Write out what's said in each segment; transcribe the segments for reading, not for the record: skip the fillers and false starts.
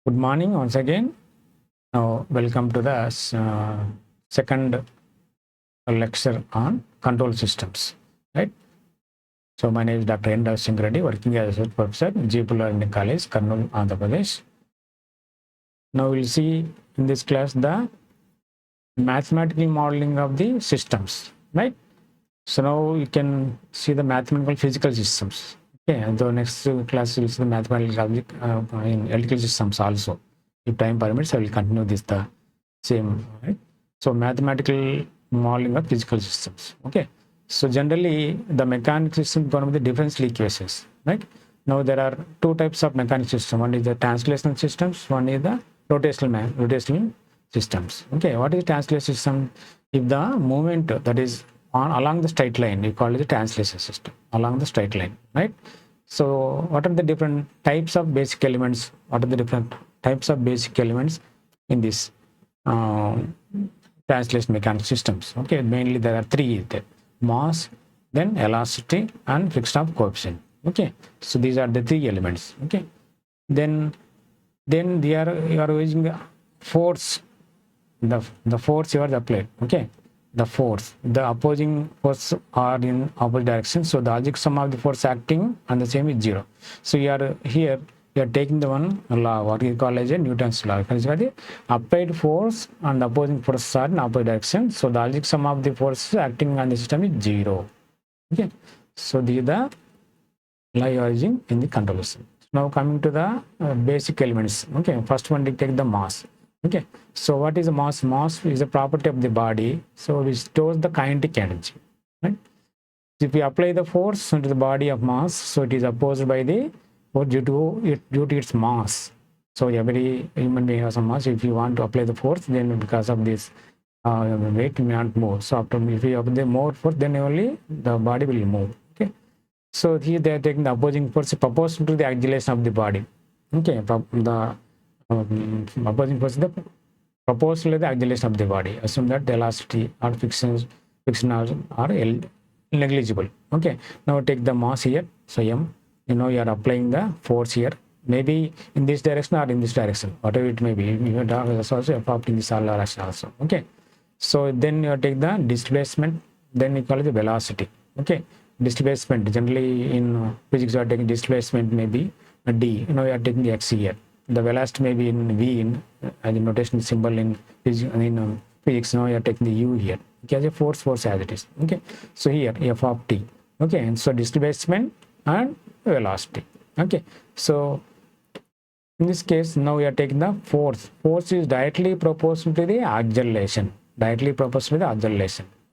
Good morning once again. Now, welcome to the second lecture on control systems. Right. So, my name is Dr. N. Singh Reddy, working as a professor in Jeepur Learning College, Kurnool, Andhra Pradesh. Now, we'll see in this class the mathematical modeling of the systems. Right. So now you can see the mathematical physical systems. Okay, and the next class will see the mathematical in electrical systems also. If time permits, I will continue this the same. Right. So mathematical modeling of physical systems. Okay. So generally, the mechanical system is one of the differential equations. Right. Now there are two types of mechanical system. One is the translational systems. One is the rotational systems. Okay. What is translation system? If the movement that is along the straight line, you call it the translation system along the straight line, right? So what are the different types of basic elements? What are the different types of basic elements in this uh, translation mechanics systems? Okay, mainly there are three: there. Mass, then velocity, and friction coefficient. Okay, so these are the three elements. Okay, then you are using force, the force you are applied. Okay, the force, the opposing force are in opposite direction, so the algebraic sum of the force acting on the same is zero. So you are here, you are taking the one law, what you call as a Newton's law. The applied force and the opposing force are in opposite direction, so the algebraic sum of the force acting on the system is zero. Okay, so the law you are using in the control system. Now coming to the basic elements. Okay, first one we take the mass. Okay, so what is the mass? Mass is a property of the body, so it stores the kinetic energy. Right? If we apply the force into the body of mass, so it is opposed by the due to its mass. So every human being has a mass. If you want to apply the force, then because of this weight, you may not move. So after if you apply more force, then only the body will move. Okay. So here they are taking the opposing force proportional to the acceleration of the body. Okay, the opposing force is the proportional to the acceleration of the body. Assume that the velocity or friction are negligible. Okay, now take the mass here. So m, you are applying the force here. Maybe in this direction or in this direction, whatever it may be. You also f in this direction also. Okay, so then you take the displacement. Then you call it the velocity. Okay, displacement generally in physics you are taking displacement maybe d, you are taking the x here, the velocity may be in v in as a notation symbol in physics. Now you are taking the u here, okay, as a force as it is. Okay, so here f of t. Okay, and so displacement and velocity. Okay, so in this case now we are taking the force is directly proportional to the acceleration,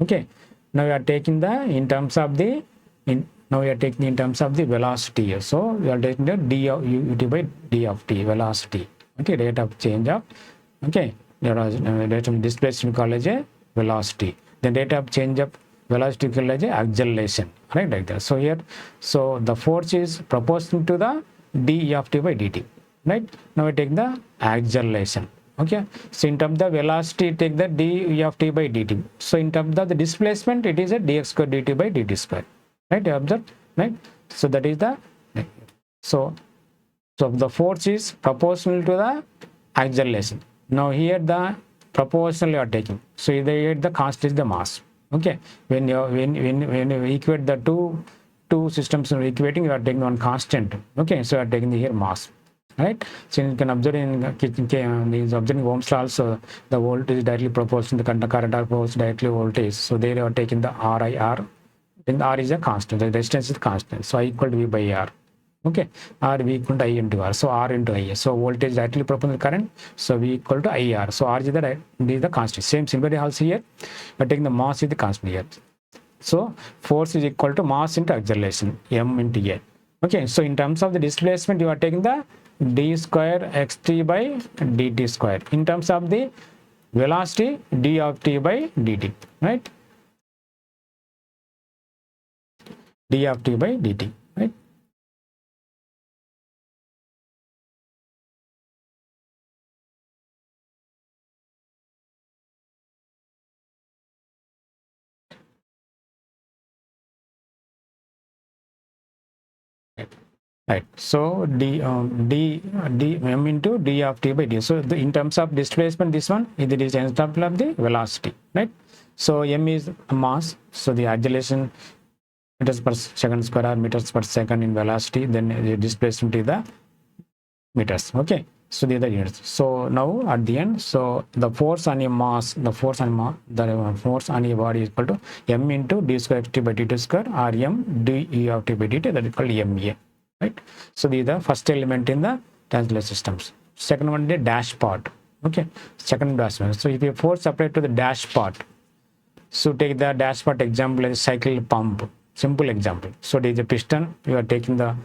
okay. Now we are taking the in terms of the in terms of the velocity here. So we are taking the d of ut by d of t, velocity. Okay, rate of change of, okay, rate of displacement called as a velocity. Then rate of change of velocity called as a acceleration, right, like that. So here, so the force is proportional to the d of t by dt, right. Now we take the acceleration. Okay, so in terms of the velocity, take the d of t by dt. So in terms of the displacement, it is a dx square dt by dt square, right? You observe, right? So that is the so the force is proportional to the acceleration. Now here the proportional you are taking. So here the constant is the mass. Okay, when you equate the two systems are equating, you are taking one constant. Okay, so you are taking the here mass. Right, so you can observe in these observing Ohm's law also, the voltage is directly proportional to the current or force directly voltage. So they are taking the RIR, then R is a constant, the resistance is constant. So I equal to V by R. Okay, R V equal to I into R. So R into I. So voltage directly proportional to current. So V equal to IR. So R is the constant. Same similarly also here, but taking the mass is the constant here. So force is equal to mass into acceleration, m into a. Okay, so in terms of the displacement, you are taking the d square xt by dt square. In terms of the velocity, d of t by dt, right? D of t by dt, right? Right. So m into d of t by d. So in terms of displacement, this one it is example of the velocity, right? So m is mass. So the acceleration meters per second square or meters per second in velocity. Then the displacement is the meters. Okay. So these are the units. So now at the end, so the force on a mass, the force on a body is equal to m into d square xt by dt square or m d e of t by dt, that is called ma. Right. So these are the first element in the translator systems. Second one, the dash part. Okay. Second dash part. So if you force applied to the dash part, so take the dash part example as cycle pump. Simple example. So there is a piston. You are taking the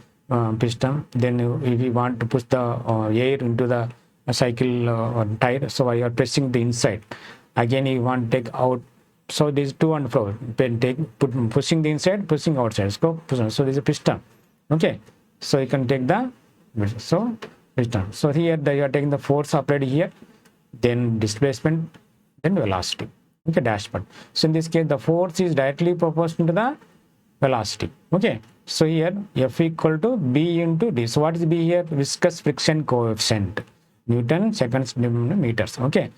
piston. Then if you want to push the air into the cycle tire, so you are pressing the inside. Again, you want to take out. So there is to and fro. Pushing the inside, pushing outside. So there is a piston. Okay. So you can take the piston. So here you are taking the force applied here, then displacement, then velocity. Okay, dash part. So in this case, the force is directly proportional to the velocity. Okay. So here F equal to B into D. So what is B here? Viscous friction coefficient. Newton seconds meters. Okay.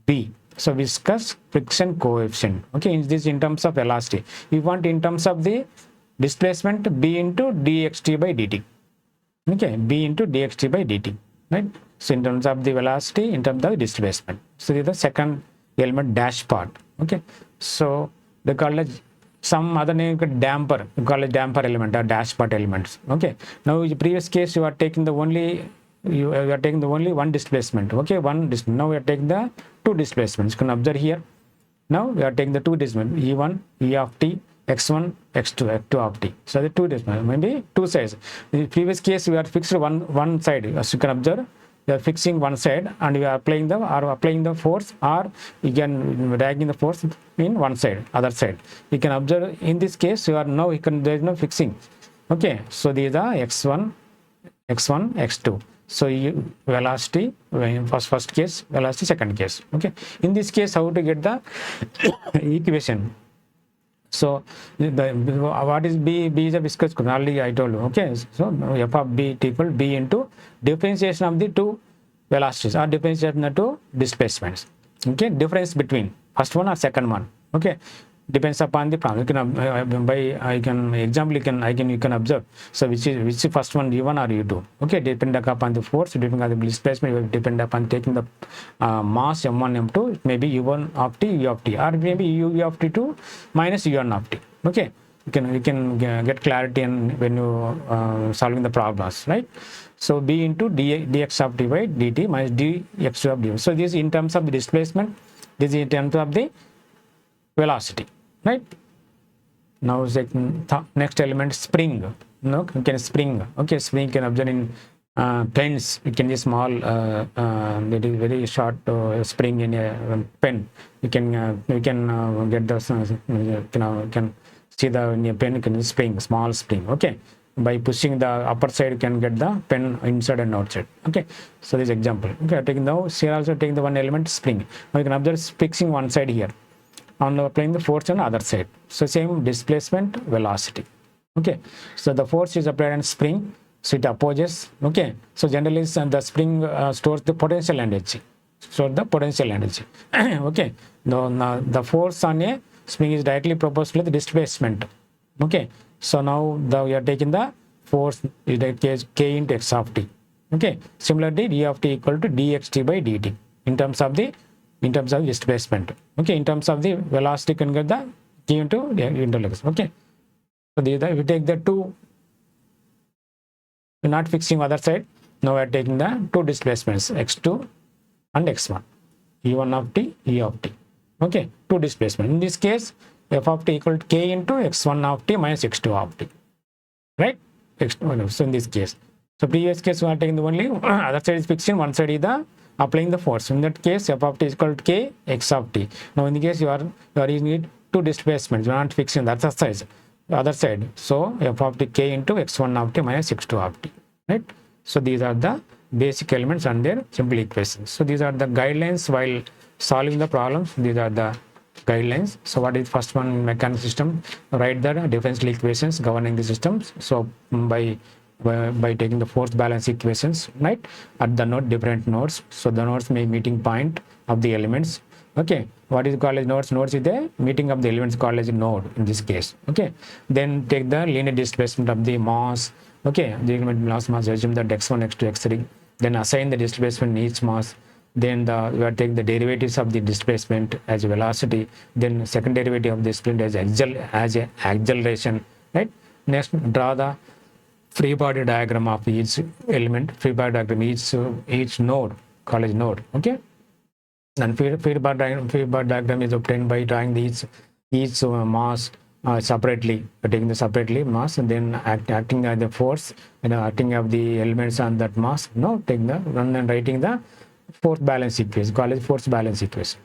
B. So viscous friction coefficient. Okay. Is this in terms of velocity? We want in terms of the displacement B into dxt by dt. Okay. B into dxt by dt. Right. So in terms of the velocity, in terms of the displacement. So this is the second element, dash part. Okay. So they call it some other name, damper. You call it damper element or dash part elements. Okay. Now in the previous case, you are taking the only one displacement. Okay. Now we are taking the two displacements. You can observe here. Now we are taking the two displacements, E1, E of t, x1, x2, x2 of t. So the two displacements, maybe two sides. In the previous case, we are fixed one side. As you can observe, we are fixing one side and we are applying the force, or you can dragging the force in one side, other side. You can observe in this case, there is no fixing. Okay. So these are x1, x2. So velocity first case, velocity second case. Okay. In this case, how to get the equation? So what is B? B is a viscous coefficient. Already I told you. Okay. So f of B equal B into differentiation of the two velocities or differentiation of the two displacements. Okay. Difference between first one or second one. Okay. Depends upon the problem. You can observe. So which is first one, U1 or U2. Okay, depend upon the force, depending on the displacement, depend upon taking the mass M1, M2. It may be U1 of t, U of t, or maybe U of t2 minus U1 of t. Okay, you can get clarity when you solving the problems, right? So B into dx of t by dt minus dx of dt. So this is in terms of the displacement. This is in terms of the velocity, right? Now next element, spring. No, you can spring. Okay, spring can observe in pens. It can be small, very short spring in a pen. You can get the you can see the in a pen. You can spring, small spring. Okay, by pushing the upper side, you can get the pen inside and outside. Okay, so this example. Okay, taking here also taking the one element, spring. Now you can observe fixing one side here, on applying the force on the other side. So same displacement, velocity. Okay, so the force is applied on spring, so it opposes. Okay, so generally the spring stores the potential energy. Okay, now the force on a spring is directly proportional to the displacement. Okay, so now we are taking the force is the case k into x of t. Okay, similarly d of t equal to dxt by dt in terms of displacement. Okay, in terms of the velocity, you can get the k into x. Okay, so we take the two, we're not fixing other side. Now we are taking the two displacements, x2 and x1, e1 of t, e of t. Okay, two displacement. In this case, f of t equal to k into x1 of t minus x2 of t, right? So in this case, so previous case we are taking the only other side is fixing, one side is the applying the force. In that case, f of t is equal to k x of t. Now in the case you are using two displacements, you are not fixing the other side. So f of t k into x1 of t minus x2 of t, right? So these are the basic elements and their simple equations. So these are the guidelines while solving the problems. These are the guidelines. So what is first one, mechanical system? Write the differential equations governing the systems. So by by taking the force balance equations, right, at the node, different nodes. So the nodes may meeting point of the elements. Okay, what is called as nodes? Nodes is the meeting of the elements called as a node in this case. Okay, then take the linear displacement of the mass. Okay, the mass assume that x1, x2, x3. Then assign the displacement in each mass. Then we are taking the derivatives of the displacement as a velocity. Then second derivative of the displacement as a acceleration. Right. Next, draw the free body diagram of each element. Free body diagram each node, called as node. Okay. And free body diagram is obtained by drawing each mass separately, taking the separately mass, and then acting as the force, acting of the elements on that mass. No, taking the run and writing the force balance equation, called as force balance equation.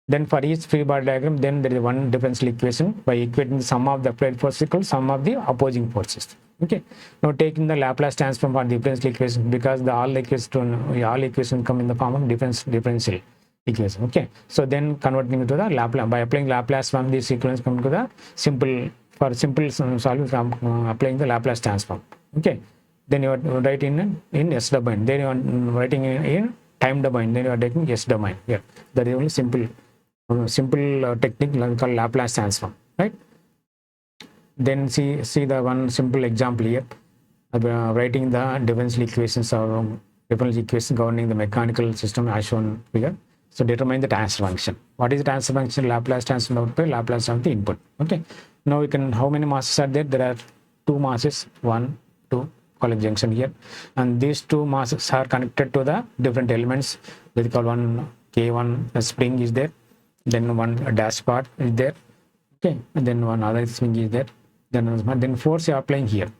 Then for each free body diagram, then there is one differential equation by equating the sum of the applied force equals sum of the opposing forces. Okay. Now taking the Laplace transform for differential equation, because all equations come in the form of differential equation. Okay. So then converting to the Laplace by applying Laplace from this equations, come to the simple solving from applying the Laplace transform. Okay. Then you are writing in S domain. Then you are writing in time domain. Then you are taking S domain. Yeah. That is only simple technique called Laplace transform, right? Then see the one simple example here, writing the differential equations or differential equations governing the mechanical system as shown here. So determine the transfer function. What is the transfer function? Laplace transform output, Laplace of the input. Okay. Now we can, how many masses are there? There are two masses, 1, 2, call it junction here, and these two masses are connected to the different elements. They call one K1, a spring is there. Then one dash part is there. Okay, and then one other swing is there. Then force you are applying here.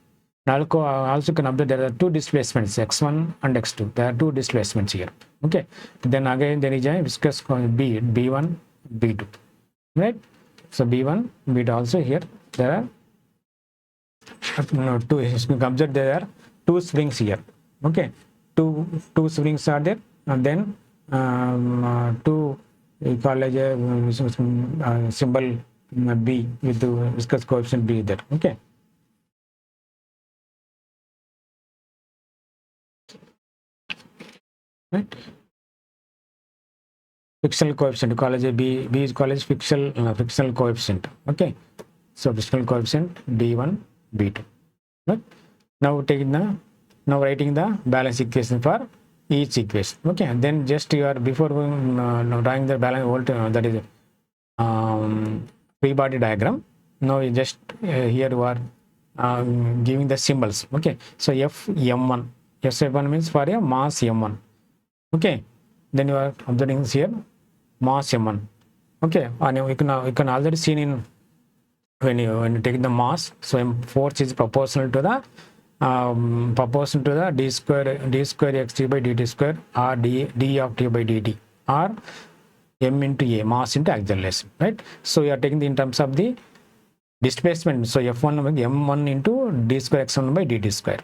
Now also can observe there are two displacements, x1 and x2. There are two displacements here. Okay. Then again there is a viscous B1, B2. Right? So B1, B2 also here. There are two. You can observe there are two springs here. Okay. Two springs are there, and then two, we call as a symbol B with the viscous coefficient B there. Okay. Right. Frictional coefficient, call as a B is called as frictional coefficient. Okay. So frictional coefficient B1, B2. Right. Now writing the balance equation for each equation. Okay, and then just you are before drawing the balance voltage, that is free body diagram. Now you just here you are giving the symbols. Okay, so F1 means for a mass M1. Okay, then you are observing here mass M1. Okay, and you can already seen in when you take the mass, so force is proportional to the d square xt by dt square, or d of t by dt, or m into a, mass into acceleration, right? So you are taking in terms of the displacement. So F1 m1 into d square x1 by dt square,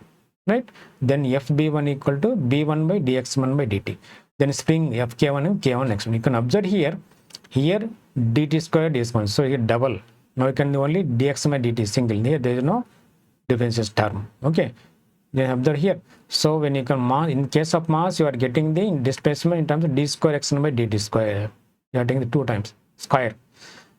right? Then Fb1 equal to b1 by dx1 by dt. Then spring Fk1 and k1 x1. You can observe here dt square ds1. So here double. Now you can only dx by dt single. Here there is no differential term. Okay, then observe here. So when you can mass, in case of mass, you are getting the displacement in terms of d square x1 by dt square. You are taking the 2 times square.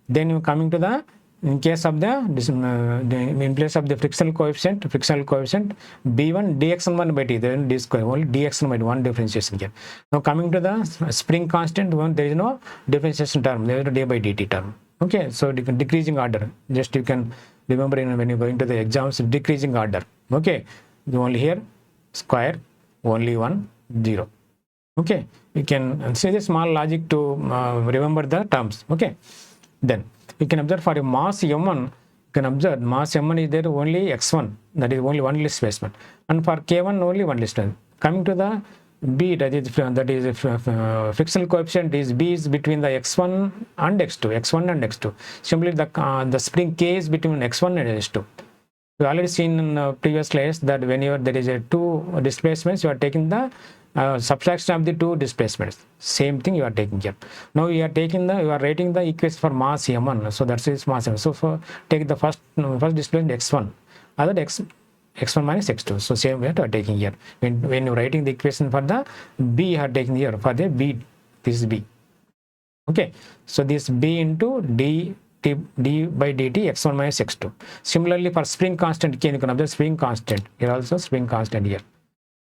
Then you coming to the, in case of in place of the frictional coefficient b1 dx1 by t, then d square, only dx1 by 1 differentiation here. Now coming to the spring constant, there is no differentiation term, there is no d by dt term. Okay, so decreasing order, just you can remember when you go into the exams, decreasing order. Okay, only here square, only 1, 0. Okay, you can say the small logic to remember the terms. Okay, then you can observe for a mass m1, you can observe mass m1 is there only x1, that is only one displacement, and for k1 only one displacement. Coming to the b, that is frictional coefficient is b is between the x1 and x2. Simply the spring k is between x1 and x2. We already seen in previous slides that when there is a 2 displacements, you are taking the subtraction of the 2 displacements. Same thing you are taking here. Now you are writing the equation for mass m1. So that's mass m1. So take the first displacement x1. Other x1 minus x2. So same way you are taking here. When you're writing the equation for the b, you are taking here for the b, this is b. Okay, so this b into d by dt x1 minus x2. Similarly for spring constant k, you can observe spring constant here, also spring constant here.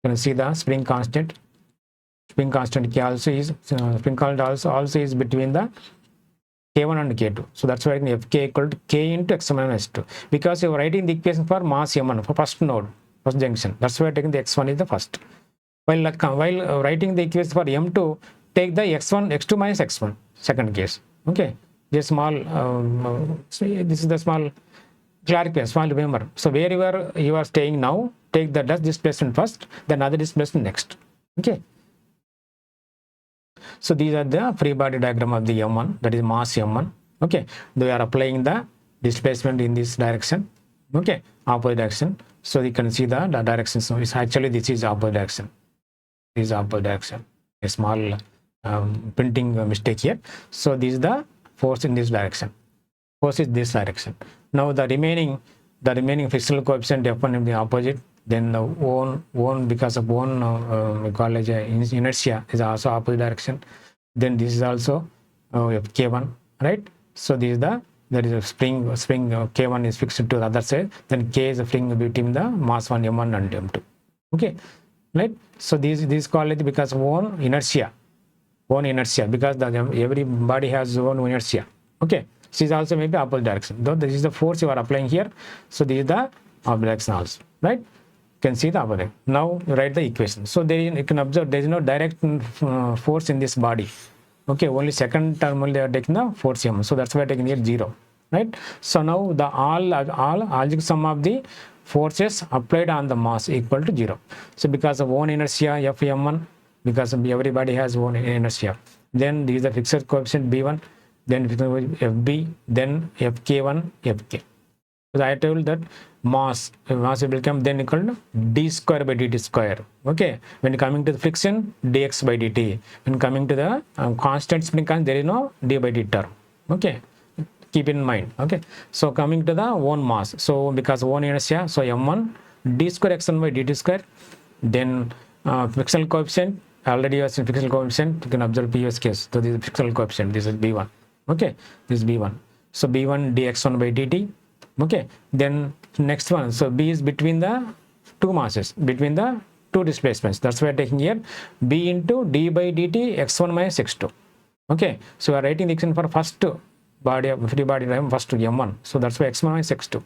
You can see the spring constant k also is spring constant also is between the k1 and k2. So that's why fk equal to k into x1 minus x2, because you are writing the equation for mass m1 for first node, first junction. That's why taking the x1 is the first. While writing the equation for m2, take the x2 minus x1, second case. Okay, this small so this is the small clarification, small remember. So wherever you are staying now, take the displacement first, then other displacement next. Okay, so these are the free body diagram of the m1, that is mass m1. Okay, they are applying the displacement in this direction. Okay, opposite direction. So you can see the direction. So it's actually this is opposite direction. This is opposite direction. A small printing mistake here. So this is the force in this direction. Force is this direction. Now the remaining frictional coefficient F1 in the opposite. Then the one because of we call it inertia is also opposite direction. Then this is also K1, right? So this is there is a spring K1 is fixed to the other side. Then K is a spring between the mass 1 M1 and M2. Okay, right? So this call it because of own inertia, because every body has own inertia. Okay, this is also maybe opposite direction. Though this is the force you are applying here. So this is the opposite direction also, right? Can see the opposite. Now write the equation. So you can observe there is no direct force in this body. Okay, only second term only they are taking the force m. So that's why taking here 0, right? So now the all algebraic sum of the forces applied on the mass equal to 0. So because of own inertia Fm1, because everybody has own inertia. Then this is the fixed coefficient b1, then fb, then fk1, fk. So I told that mass will become then equal to d square by dt square. Okay, when coming to the friction, dx by dt. When coming to the constant spring constant, there is no d by dt term. Okay, keep in mind. Okay, so coming to the own mass. So because own inertia, so m1 d square x1 by dt square. Then frictional coefficient, already was in frictional coefficient. You can observe previous case. So this is frictional coefficient. This is b1. Okay, this is b1. So b1 dx1 by dt. Okay, then next one, so b is between the two masses, between the two displacements. That's why I'm taking here b into d by dt x1 minus x2. Okay, so we are writing the equation for first body of free body diagram, first to m1. So that's why x1 minus x2.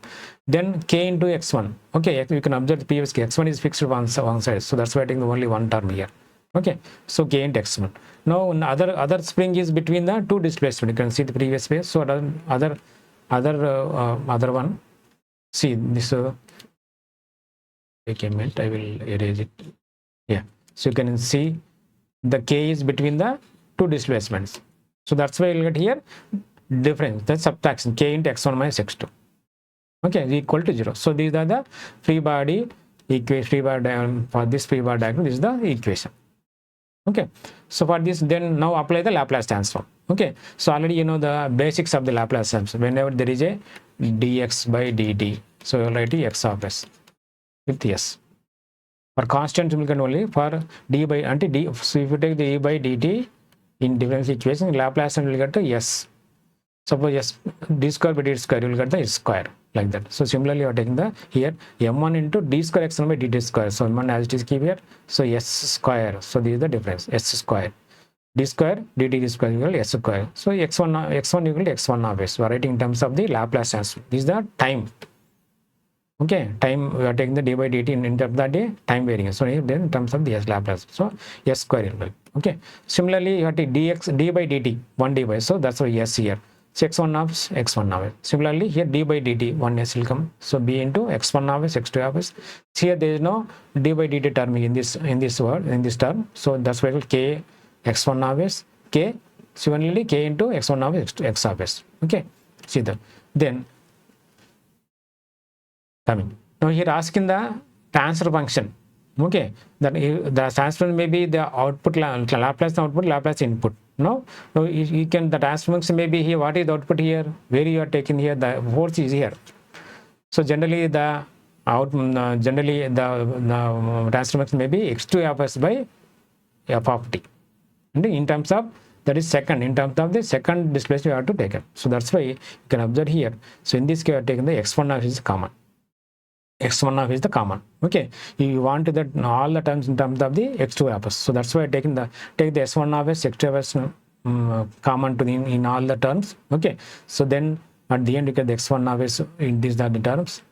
Then k into x1. Okay, you can observe the previous case. X1 is fixed one side, so that's why I'm taking only one term here. Okay, so k into x1. Now other spring is between the two displacement. You can see the previous phase. So other one, see this take a minute, I will erase it. Yeah, so you can see the k is between the two displacements. So that's why you'll get here difference, that's subtraction, k into x1 minus x2. Okay, is equal to 0. So these are the free body equation, free body diagram. For this free body diagram, this is the equation. Okay, so for this, then now apply the Laplace transform. Okay, so already you know the basics of the Laplace transform. Whenever there is a dx by dt, so you'll write x of s with s. For constant, we can only for d by d. So if you take the e by dt in differential equation, Laplace will get to s. Suppose s d square by dt square, you will get the s square, like that. So similarly, you are taking the here m1 into d square x1 by dt square. So m1 as it is keep here. So s square. So this is the difference, s square. D square dt square equal s square. So x1 equal to x1 of s. We are writing in terms of the Laplace transform. This is the time. Okay, time we are taking the d by dt in terms of the time variance. So then in terms of the s Laplace, so s square equal. Okay. Similarly, you have to d by dt 1 d by. So that's why s here. So x1 of x1 of s. Similarly, here d by dt 1s will come. So b into x1 of s, x2 of s. Here there is no d by dt term in this word, in this term. So that's why k x1 of s, k, similarly k into x1 of s, x of s. Okay, see that. Then coming now here asking the transfer function. Okay, that the transfer may be the output Laplace output, Laplace input. No, so you can, the transfer function may be here. What is the output here? Where you are taking here? The force is here. So generally the generally the transfer function may be x2 of s by f of t. And in terms of that is second, in terms of the second displacement you have to take it. So that's why you can observe here. So in this case, you are taking the x1 of is common. X1 of is the common. Okay, you want that all the terms in terms of the x2 of s. So that's why I take the s1 of s, x2 of s common to in all the terms. Okay, so then at the end you get the x1 of s in these are the terms.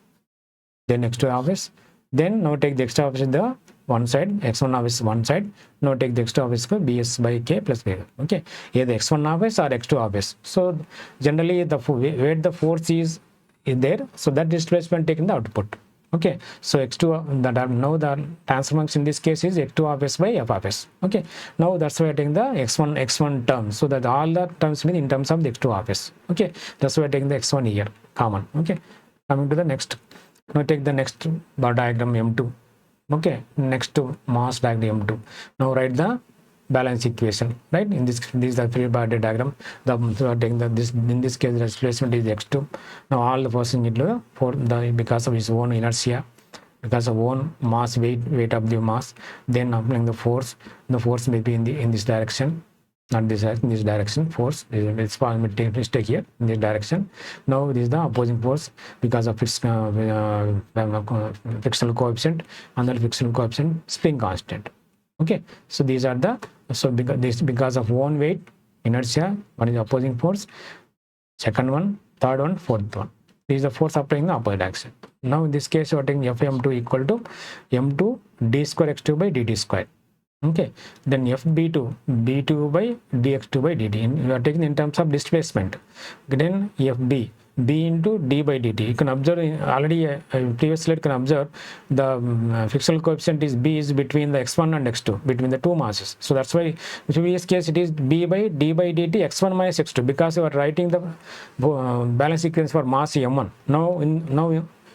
Then x2 of s. Then now take the x2 of s in the one side, x1 of s one side. Now take the x2 of s bs by k plus k. Okay, either x1 of s or x2 of s. So generally the where the force is there, so that displacement taken the output. Okay, so x2 that now the transfer function in this case is x2 of s by f of s. Okay, now that's why I taking the x1 term, so that all the terms mean in terms of the x2 of s. Okay, that's why I taking the x1 here common. Okay, coming to the next. Now take the next bar diagram M2. Okay, next to mass diagram M2. Now write the balance equation, right? In this is the free body diagram. Taking this in this case the displacement is x2. Now all the forces into because of his own inertia, because of own mass weight of the mass, then applying the force may be in this direction, not this in this direction. Force it's mistake here in this direction. Now this is the opposing force because of its frictional coefficient, another frictional coefficient, spring constant. Okay, so these are the because of own weight, inertia, one is opposing force, second one, third one, fourth one. This is the force applying in the opposite direction. Now in this case you are taking Fm2 equal to m2 d square x2 by dt square. Okay, then Fb2 b2 by dx2 by dt. You are taking in terms of displacement. Then Fb b into d by dt. You can observe already previous slide can observe the frictional coefficient is b is between the x1 and x2, between the two masses. So that's why in previous case it is b by d by dt x1 minus x2, because you are writing the balance equation for mass m1. Now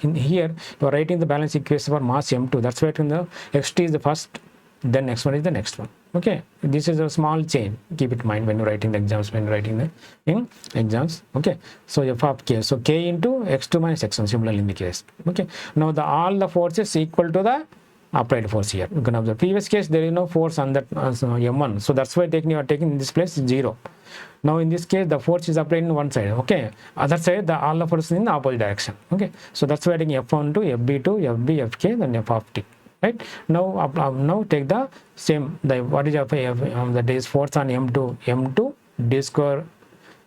in here you are writing the balance equation for mass m2. That's why in the xt is the first, then next one is the next one. Okay, this is a small chain, keep it in mind when you're writing the exams, when you're writing the in exams. Okay, so f of k, so k into x2 minus x1, similarly in the case. Okay, now all the forces equal to the applied force here. You can observe previous case there is no force on that m1, so that's why you are taking in this place 0. Now in this case the force is applied in one side. Okay, other side all the force is in the opposite direction. Okay, so that's why taking f1 to fb2 fb fk then f of t. Right, now take the same, what is that is force on m2 d square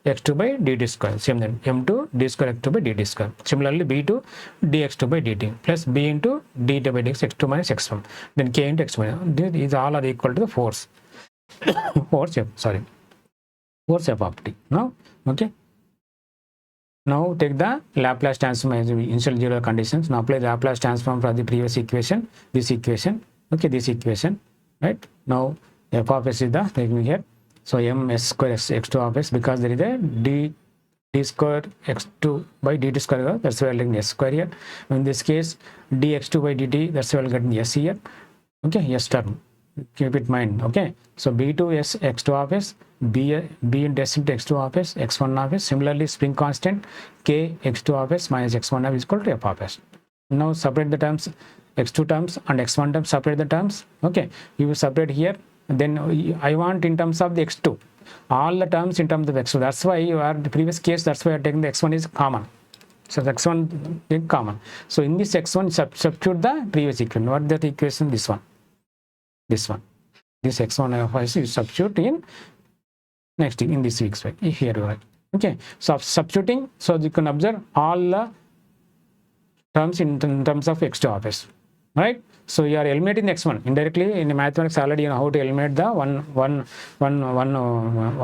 x2 by dt square, same then m2 d square x2 by dt square. Similarly b2 dx2 by dt plus b into dt by dx x2 minus x1, then k into x1. These all are equal to the force force f of t. Now okay, now take the Laplace transform as initial zero conditions. Now apply the Laplace transform for the previous equation, this equation. Okay, this equation, right? Now f of s is the taking here. So m s square x2 of s, because there is a d square x2 by dt square, that's why I'm getting s square here. In this case dx2 by dt, that's why I'm getting s here. Okay, s term, keep it in mind. Okay, so b2 s x2 of s, b into s into x2 of s, x1 of s. Similarly spring constant k x2 of s minus x1 of s is equal to f of s. Now separate the terms, x2 terms and x1 terms, separate the terms. Okay, you will separate here, then I want in terms of the x2 all the terms in terms of x2. That's why you are the previous case, that's why you are taking the x1 is common, so the x1 is common. So in this x1 substitute the previous equation. What is that equation? This one, this x1 of s you substitute in next in this week's way here, right? Okay, so substituting, so you can observe all the terms in terms of x2 of s, right? So you are eliminating the x1 indirectly. In mathematics already you know how to eliminate the one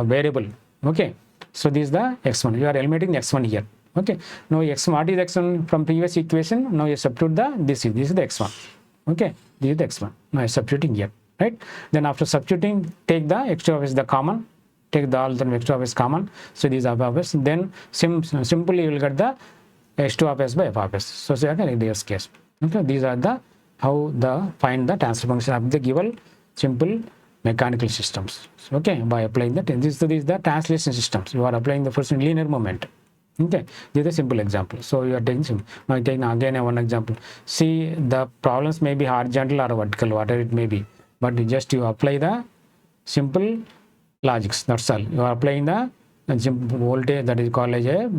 variable. Okay, so this is the x1, you are eliminating the x1 here. Okay, now x1, what is x1 from previous equation? Now you substitute this is the x1. Okay, this is the x1, now you are substituting here, right? Then after substituting, take the x2 of s the common, take the all the x2 of s common, so these are f of s, then simply you will get the h2 of s by f of s. So you can this case. Okay, these are the how the find the transfer function of the given simple mechanical systems. Okay, by applying that, this is the translation systems. You are applying the first linear moment. Okay, this is a simple example. So you are taking simple. Now taking again one example. See, the problems may be horizontal or vertical, whatever it may be, but you apply the simple logics. That's all. You are applying the voltage, that is called as a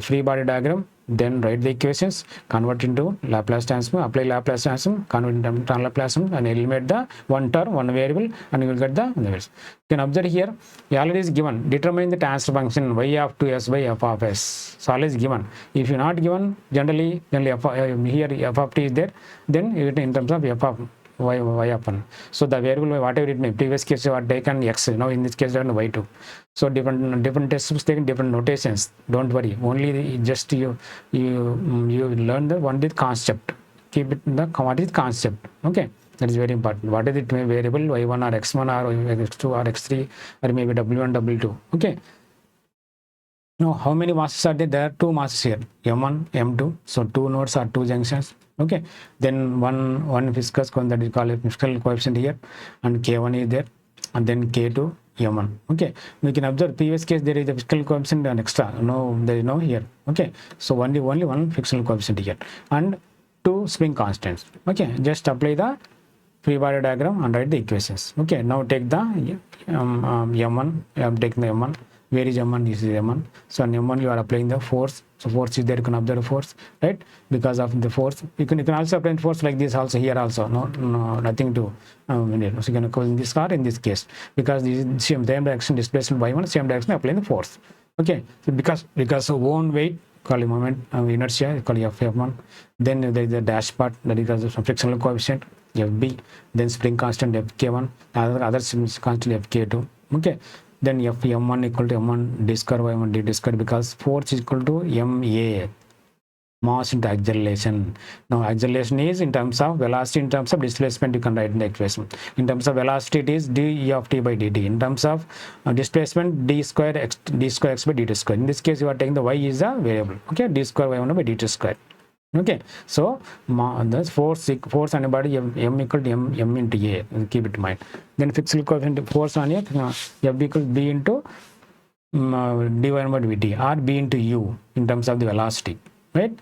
free body diagram. Then write the equations, convert into Laplace transform, apply Laplace transform, convert into Laplace transform, and eliminate the one term, one variable, and you will get the values. You can observe here, already is given. Determine the transfer function y of 2s by f of s. So always given. If you not given, generally here f of t is there. Then in terms of f of y upon. So the variable whatever it may, previous case you are taken x, now in this case you are y2. So different tests taken different notations. Don't worry, only just you learn the one is concept. Keep it in the what is concept. Okay, that is very important. What is it may variable y1 or x1 or x2 or x3 or maybe w1 w2. Okay. Now how many masses are there? There are two masses here, m1 m2. So two nodes are two junctions. Okay, then one viscous that is called a physical coefficient here, and k1 is there, and then k2 m1. Okay, we can observe previous case there is a physical coefficient and extra, no, there is no here. Okay, so only one physical coefficient here and two spring constants. Okay, just apply the free body diagram and write the equations. Okay, now take the m1. I am taking the m1. Where is m1? This is m1. So on m1 you are applying the force. So force is there, you can observe force, right? Because of the force, you can also apply force like this also here also. No, nothing to so you can call in this car in this case, because this is same direction displacement y1, same direction applying the force. Okay, so because of own weight, call a moment inertia, call f1. Then there is the dash part, that is because of some frictional coefficient fb, then spring constant fk1, other constant fk2. Okay, then m1 equal to m1 d square y1 d square, because force is equal to ma, mass into acceleration. Now acceleration is in terms of velocity, in terms of displacement you can write in the equation. In terms of velocity it is d of t by dt. In terms of displacement d square x by dt square. In this case you are taking the y is a variable. Okay, d square y1 by dt square. Okay, so the force on a body m equal to m into a, keep it in mind. Then fixed coefficient force on a f equal b into dy by dt, or b into u in terms of the velocity, right?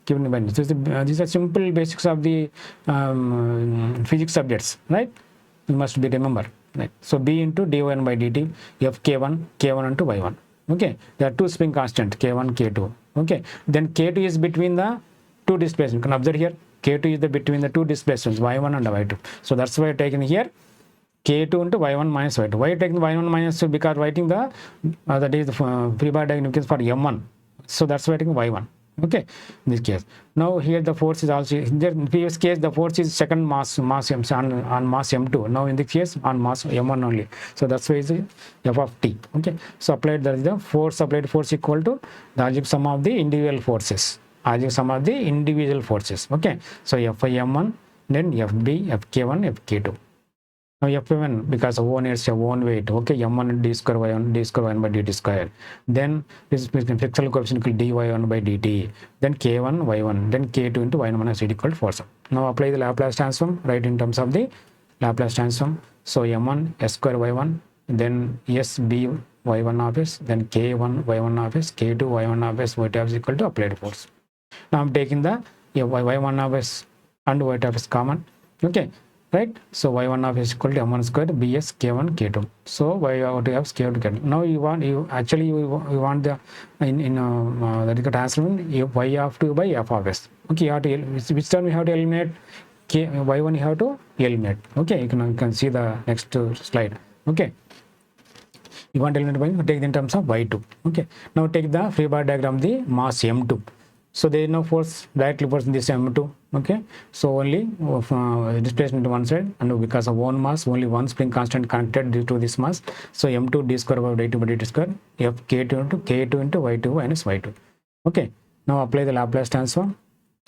Keep it in mind. These are simple basics of the physics subjects, right? You must be remember, right? So b into dy by dt, f k1 into y1. Okay, there are two spring constant k1 k2. Okay, then k2 is between the two displacements. You can observe here k2 is between the two displacements y1 and y2. So that's why I taken here k2 into y1 minus y2. Why taking y1 minus 2? Because writing the that is the free body diagram for m1. So that's why taking y1. Okay, in this case. Now here the force is also in the previous case the force is second mass on mass m2. Now in this case on mass m1 only. So that's why it's f of t. Okay, so applied, that is the force applied force equal to the algebraic sum of the individual forces. Algebraic sum of the individual forces. Okay, so f m1, then fb, fk1, fk2. Now f1 because of own inertia, own weight. Okay, m1 d square y1 by dt square. Then this frictional coefficient equal dy1 by dt. Then k1 y1. Then k2 into y1 minus dt equal to force. Now apply the Laplace transform, right, in terms of the Laplace transform. So m1 s square y1, then s b y1 of s, then k1 y1 of s, k2 y1 of s, y2 of s equal to applied force. Now I'm taking the y1 of s and y2 of s common. Okay, right? So y1 of s equal to m1 square bs k1 k2. So y2 of s k2 k2. Now you want the that is the transform y of 2 by f of s. Okay, you have to, which term you have to eliminate? Y1 you have to eliminate. Okay, you can see the next slide. Okay, you want to eliminate y, take in terms of y2. Okay, now take the free body diagram, the mass m2. So there is no force, directly force in this m2. Okay, so only displacement to one side, and because of one mass, only one spring constant connected due to this mass. So m2 d square by dt by dt square, f k2 into y2 minus y2. Okay, now apply the Laplace transform.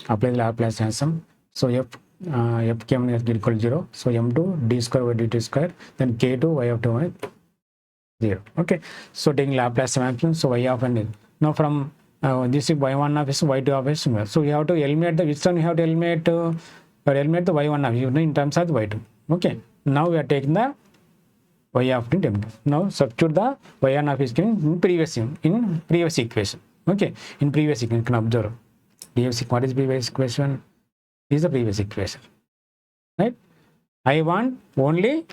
So f k1 is equal to 0. So m2 d square by dt square, then k2 y of 2 is 0. Okay, so taking Laplace transform, so y of n. Now from this is y1 of s, y2 of s. So you have to eliminate the, which one you have to eliminate? Eliminate the y1 of you in terms of y2. Okay, now we are taking the y of t. Now substitute the y1 of is given in previous equation. Okay, in previous equation you can observe what is previous equation? This is the previous equation, right? I want only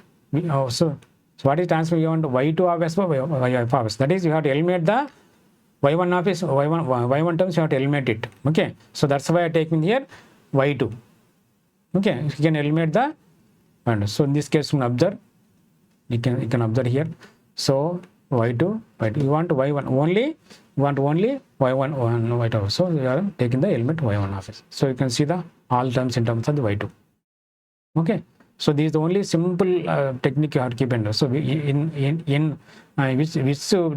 so what is transfer? You want y2 of s by y of s. That is, you have to eliminate the y1 of s, y1 terms, you have to eliminate it. Okay, so that's why I taking here y2. Okay, you can eliminate the and so in this case you can observe, you can observe here. So y2, you want y1 only, you want only y1 y2. So you are taking the element y1 of s. So you can see the all terms in terms of the y2. Okay, so this is the only simple technique you have to keep in. So in which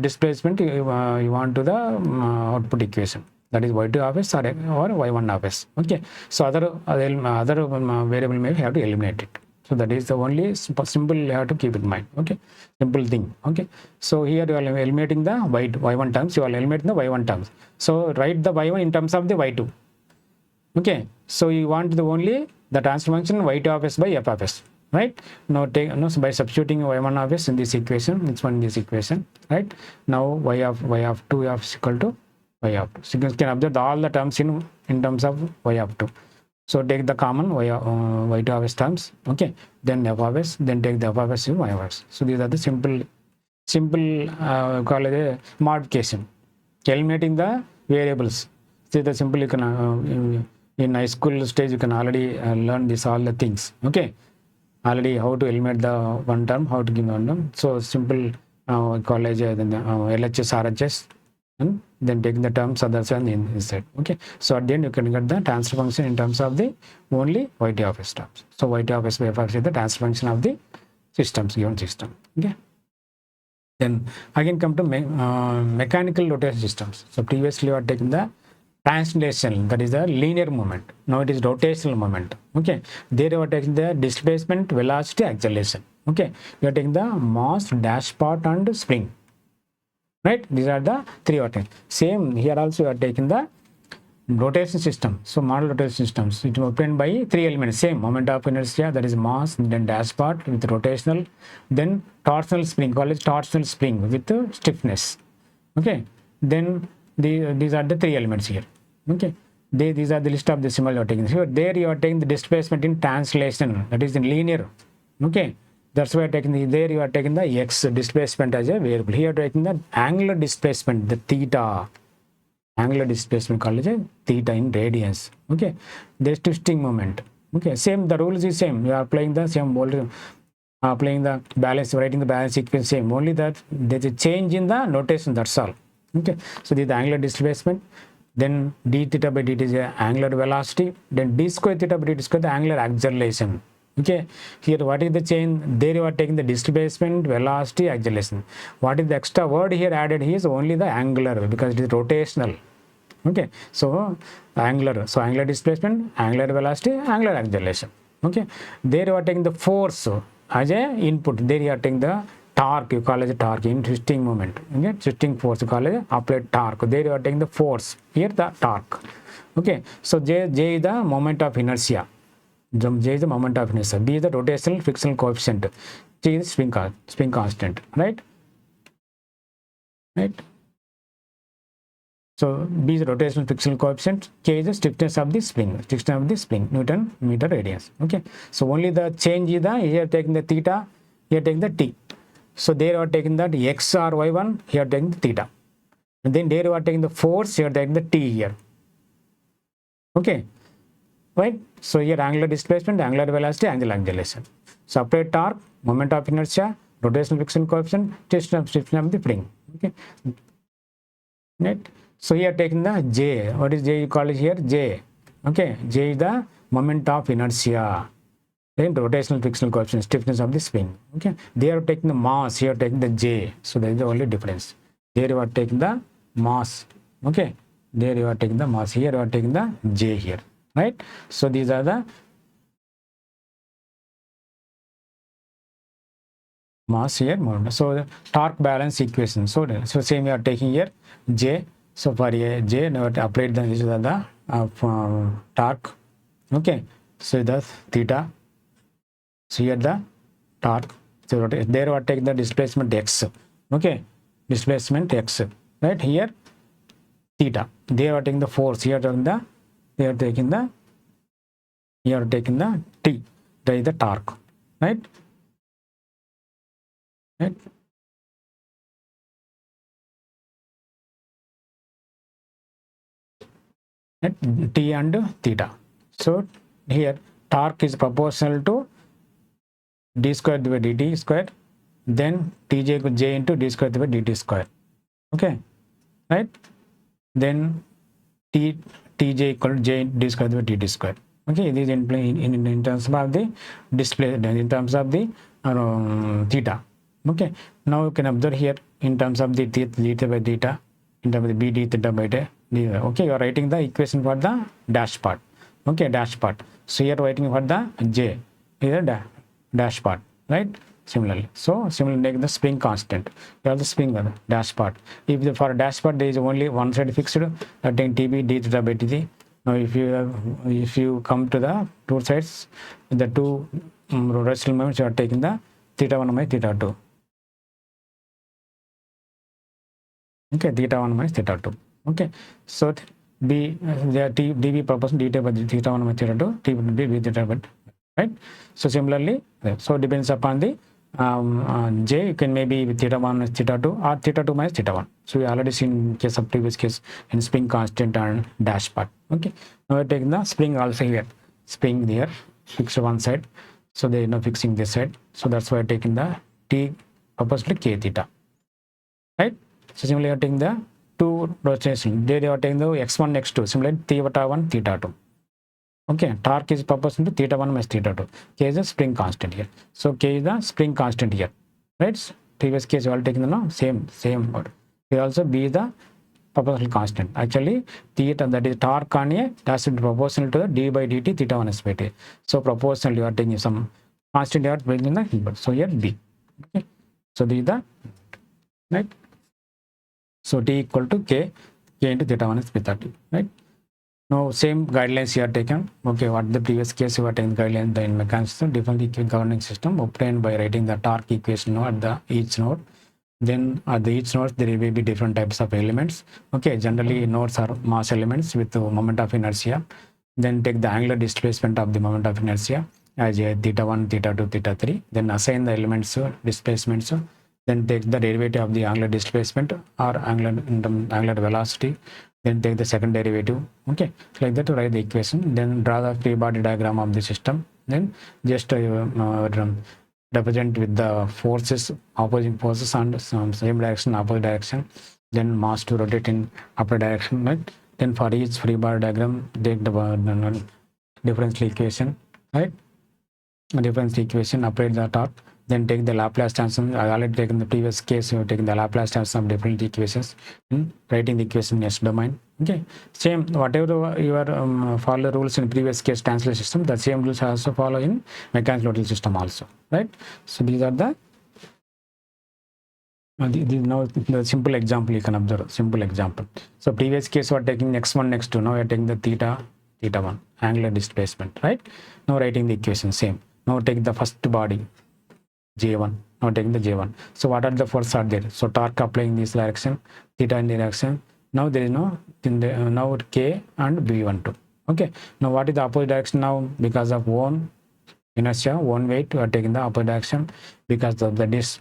displacement you want to the output equation, that is y2 of s or y1 of s. Okay, so other variable may have to eliminate it. So that is the only simple you have to keep in mind. Okay, simple thing. Okay, so here you are eliminating the y1 terms, you are eliminating the y1 terms. So write the y1 in terms of the y2. Okay, so you want the only the transfer function y2 of s by f of s, right? Now so by substituting y1 of s in this equation, it's one in this equation, right? Now y of 2 of is equal to y of 2. So you can observe all the terms in terms of y of 2. So take the common y2 of s terms, okay, then f of s, then take the f of s in y of s. So these are the simple call it a modification, eliminating the variables. See the simple, you can in high school stage you can already learn this all the things. Okay, already how to eliminate the one term, how to give one term. So simple college then LHS RHS, and then taking the terms others and inside. Okay, so at the end you can get the transfer function in terms of the only y2 of s terms. So y2 of s by f of s is the transfer function of the systems, given system. Okay, then again come to mechanical rotation systems. So previously you are taking the translation, that is the linear moment. Now it is rotational moment. Okay, there you are taking the displacement, velocity, acceleration. Okay, you are taking the mass, dash part and spring, right? These are the three rotations. Same here also you are taking the rotation system. So model rotation systems, it is obtained by three elements. Same moment of inertia, that is mass, then dash part with rotational, then torsional spring, call it torsional spring with stiffness. Okay, then these are the three elements here. Okay, these are the list of the symbol you are taking. Here there you are taking the displacement in translation, that is in linear. Okay, that's why you are taking there you are taking the x displacement as a variable. Here you are taking the angular displacement, the theta, angular displacement called as theta in radians. Okay, there's twisting moment. Okay, same, the rules is same, you are applying the same voltage, applying the balance, writing the balance equation same, only that there's a change in the notation, that's all. Okay, so this is the angular displacement, then d theta by dt is the angular velocity, then d square theta by dt square the angular acceleration. Okay, here what is the change? There you are taking the displacement, velocity, acceleration. What is the extra word here added? Here is only the angular, because it is rotational. Okay, so angular, so angular displacement, angular velocity, angular acceleration. Okay, there you are taking the force as a input. There you are taking the torque, you call it a torque in twisting moment. Okay, twisting force you call it applied torque. There you are taking the force, here the torque. Okay, so J is the moment of inertia. J is the moment of inertia. B is the rotational frictional coefficient. G is spring constant. Right? Right? So B is the rotational frictional coefficient. K is the stiffness of the spring. Newton meter radians. Okay. So only the change is the, here taking the theta, here taking the T. So there you are taking that X or Y1, here taking the theta. And then there you are taking the force, here taking the T here. Okay. Right? So here angular displacement, angular velocity, angular acceleration. So applied torque, moment of inertia, rotational friction coefficient, stiffness of the spring. Okay. Right? So here taking the J. What is J? You call it here J. Okay. J is the moment of inertia. Then rotational frictional coefficient, stiffness of the spring. Okay. They are taking the mass, here taking the J. So that is the only difference. There you are taking the mass. Okay. There you are taking the mass. Here you are taking the J here. Right? So these are the mass here, moment. So the torque balance equation. So same we are taking here J. So for a J, now applied the this is the torque. Okay. So the theta. So here the torque. So there we are taking the displacement x. Okay. Displacement x. Right here. theta. They are taking the force. Here they are taking the T. That is the torque. Right? Right? T and theta. So here torque is proportional to d square by dt square, then j into d square by dt square. Okay, right? Then tj equal to j d square by dt square. Okay, this is in terms of the display, in terms of the theta. Okay, now you can observe here in terms of the theta by theta, in terms of the bd theta by theta. Okay, you are writing the equation for the dash part. Okay, dash part. So you are writing for the j, here dash part, right? Similarly, so similarly take the spring constant. You have the spring dash part. If for dash part there is only one side fixed, taking tb d theta by dt. Now if you come to the two sides, the two rotational moments, you are taking the theta 1 minus theta 2. Okay, theta 1 minus theta 2. Okay, so b the dv proportion dta by theta 1 minus theta 2, t b theta by, right? So similarly, so depends upon the j, you can maybe with theta 1 minus theta 2 or theta 2 minus theta 1. So we already seen in case of previous case in spring constant and dash part. Okay, now we're taking the spring also here. Spring there, fixed one side. So they are now fixing this side. So that's why taking the t proportionally k theta. Right? So similarly, you're taking the two rotation. There you are taking the x1, x2. Similarly, theta 1, theta 2. Okay, torque is proportional to theta 1 minus theta 2. K is the spring constant here. So K is the spring constant here. Right? Previous case you all taken the no? Same word. Here also B is the proportional constant. Actually, theta, that is torque on a, that should be proportional to the d by dt theta 1 s by t. So proportional, you are taking some constant you are bringing the input. So here B. Okay. So this is the, right? So T equal to K into theta 1 is by 30. Right? Now same guidelines you are taken. Okay, what the previous case you are taking guidelines in mechanics, different governing system obtained by writing the torque equation at the each node. Then at the each node there will be different types of elements. Okay, generally nodes are mass elements with the moment of inertia. Then take the angular displacement of the moment of inertia as a theta 1, theta 2, theta 3. Then assign the elements displacements. Then take the derivative of the angular displacement or angular velocity. Then take the second derivative. Okay, like that to write the equation. Then draw the free body diagram of the system. Then just represent with the forces, opposing forces and same direction, opposite direction. Then mass to rotate in upper direction. Right? Then for each free body diagram, take the differential equation. Right? Differential equation, apply the torque. Then take the Laplace transform. I already taken the previous case, you have taken the Laplace transform of different equations in writing the equation in S domain. Okay, same whatever you are follow rules in previous case translation system, the same rules also follow in mechanical rotational system also, right? So these are the now the simple example you can observe. Simple example. So previous case we are taking x1, x2. Now we are taking the theta 1 angular displacement, right? Now writing the equation same. Now take the first body J1. Now taking the J1. So what are the forces are there? So torque applying this direction, theta in the direction. Now there is no now K and B12. Okay. Now what is the opposite direction now? Because of one inertia, one weight, we are taking the opposite direction because of the this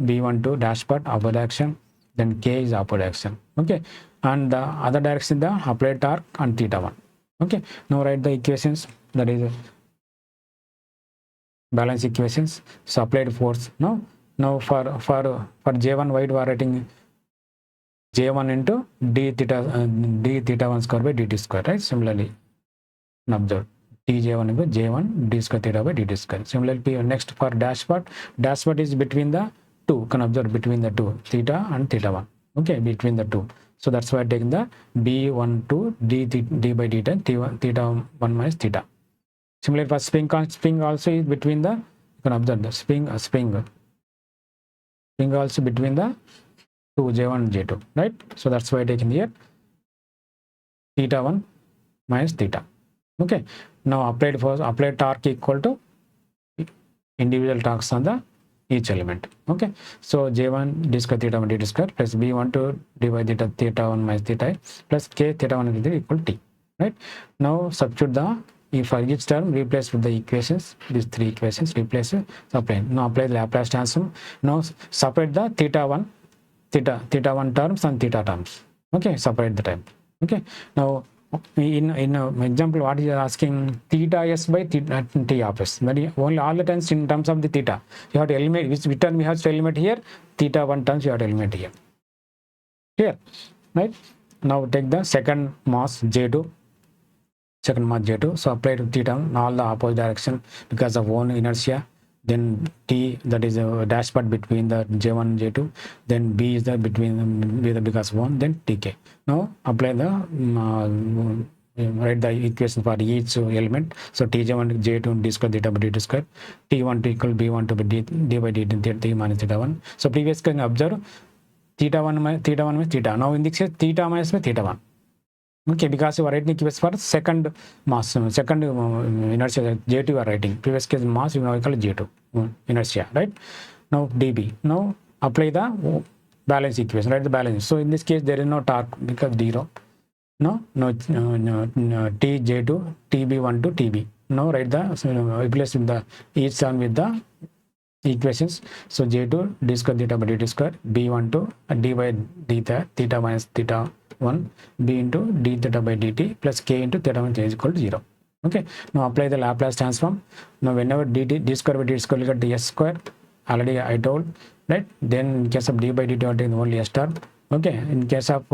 B12 dash part opposite direction. Then K is opposite direction. Okay. And the other direction the applied torque and theta 1. Okay. Now write the equations. That is balance equations. So applied force. Now for J1, why we are writing J1 into d theta 1 square by dt square, right? Similarly, observe Tj1 into J1 d square theta by dt square. Similarly, next for dash part is between the two. Can observe between the two, theta and theta 1. Okay, between the two. So that's why I taking the B12 d by dt theta 1 minus theta. Similarly, for spring also is between the, you can observe the spring also between the two J1 and J2, right? So that's why I taken here theta 1 minus theta. Okay. Now applied torque equal to individual torques on the each element. Okay, so j1 d square theta 1 dt square plus b1 to divide theta 1 minus theta I plus k theta 1 is equal to t. Right, now substitute the, if for each term replace with the equations, these three equations replace, apply. Now apply the Laplace transform. Now separate the theta 1 terms and theta terms. Okay, separate the time. Okay, now in example what is asking, theta s by theta t of s, that is only all the times in terms of the theta you have to eliminate, which term you have to eliminate here, theta 1 terms you have to eliminate here. Here, right, now take the second mass j2, so apply to theta in all the opposite direction because of one inertia. Then t, that is a dash part between the j1 and j2, then b is the between with the because 1, then tk. Now apply the write the equation for each element. So tj1 j2 d square theta by dt square, t1 to equal b1 to be d by dt theta minus theta 1. So previous can observe theta 1 minus theta. Now in this case theta minus theta 1. Okay, because you are writing equation for second mass, second inertia j2 you are writing. Previous case mass, you now call j2 inertia, right? Now db. Now apply the balance equation, write the balance. So in this case there is no torque because 0. No t j2 tb1 to tb. Now write the replace with the each term with the equations. So j2 d square theta by dt square, b1 to d by theta minus theta 1, b into d theta by dt plus k into theta minus is equal to 0. Okay, now apply the Laplace transform. Now whenever d square by dt square, you get the s square, already I told, right? Then in case of d by dt I take only s term. Okay, in case of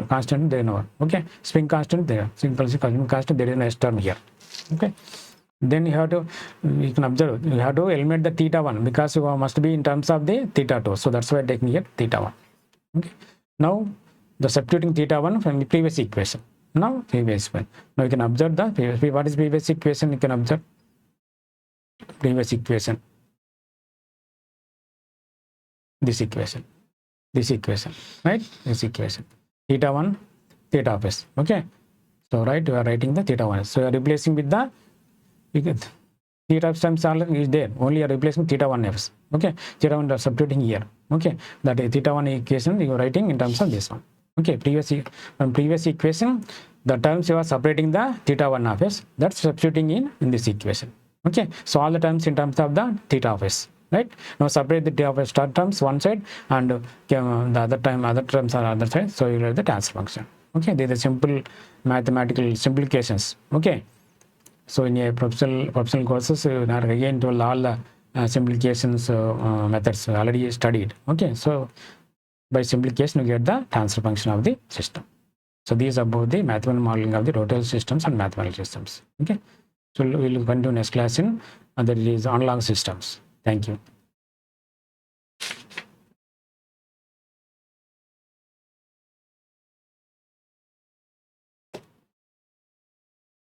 constant there is no. Okay, spring constant there, simple constant there is no s term here. Okay, then you have to, you can observe, you have to eliminate the theta 1 because you must be in terms of the theta 2, so that's why taking here theta 1. Okay, now the substituting theta 1 from the previous equation. Now previous one. Now you can observe the previous, what is previous equation? You can observe previous equation, this equation, right? This equation, theta 1 theta of s. Okay, so right, you are writing the theta 1. So you are replacing with the theta of times is there, only you are replacing theta 1 f's. Okay, theta 1 are substituting here. Okay, that is theta 1 equation you are writing in terms of this one. Okay, from previous equation the terms you are separating the theta 1 of s, that's substituting in this equation. Okay, so all the terms in terms of the theta of s, right? Now separate the theta of s terms one side and the other terms are other side, so you have the transfer function. Okay, these are simple mathematical simplifications. Okay, so in a professional courses you are again told all the simplifications methods already studied. Okay, so by simplification you get the transfer function of the system. So these are about the mathematical modeling of the rotor systems and mathematical systems. Okay, so we will continue next class in that is analog systems. Thank you.